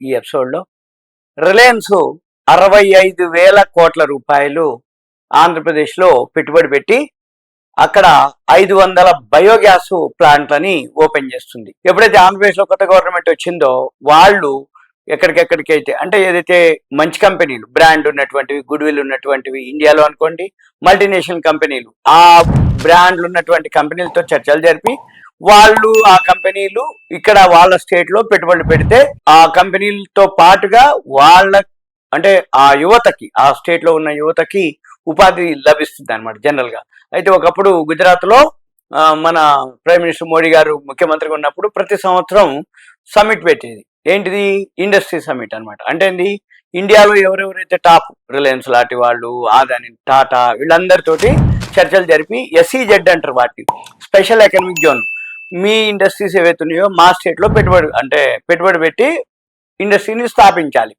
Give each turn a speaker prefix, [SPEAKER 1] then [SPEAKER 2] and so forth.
[SPEAKER 1] ఈ ఎపిసోడ్లో. రిలయన్స్ 65,000 కోట్ల ఆంధ్రప్రదేశ్లో పెట్టుబడి పెట్టి అక్కడ 500 బయోగ్యాస్ ప్లాంట్లని ఓపెన్ చేస్తుంది. ఎప్పుడైతే ఆంధ్రప్రదేశ్లో కొత్త గవర్నమెంట్ వచ్చిందో వాళ్ళు ఎక్కడికెక్కడికైతే అంటే ఏదైతే మంచి కంపెనీలు బ్రాండ్ ఉన్నటువంటివి, గుడ్ విల్ ఉన్నటువంటివి, ఇండియాలో అనుకోండి మల్టీనేషనల్ కంపెనీలు, ఆ బ్రాండ్లు ఉన్నటువంటి కంపెనీలతో చర్చలు జరిపి వాళ్ళు ఆ కంపెనీలు ఇక్కడ వాళ్ళ స్టేట్లో పెట్టుబడులు పెడితే ఆ కంపెనీలతో పాటుగా వాళ్ళ అంటే ఆ యువతకి, ఆ స్టేట్లో ఉన్న యువతకి ఉపాధి లభిస్తుంది అనమాట జనరల్గా. అయితే ఒకప్పుడు గుజరాత్లో మన ప్రైమ్ మినిస్టర్ మోడీ గారు ముఖ్యమంత్రిగా ఉన్నప్పుడు ప్రతి సంవత్సరం సమిట్ పెట్టేది. ఏంటిది? ఇండస్ట్రీ సమిట్ అనమాట. అంటే ఏంది? ఇండియాలో ఎవరెవరైతే టాప్ రిలయన్స్ లాంటి వాళ్ళు, ఆదాని, టాటా వీళ్ళందరితోటి చర్చలు జరిపి SEZ అంటారు వాటి, స్పెషల్ ఎకనామిక్ జోన్. మీ ఇండస్ట్రీస్ ఏవైతే ఉన్నాయో మా స్టేట్లో పెట్టుబడి పెట్టి ఇండస్ట్రీని స్థాపించాలి.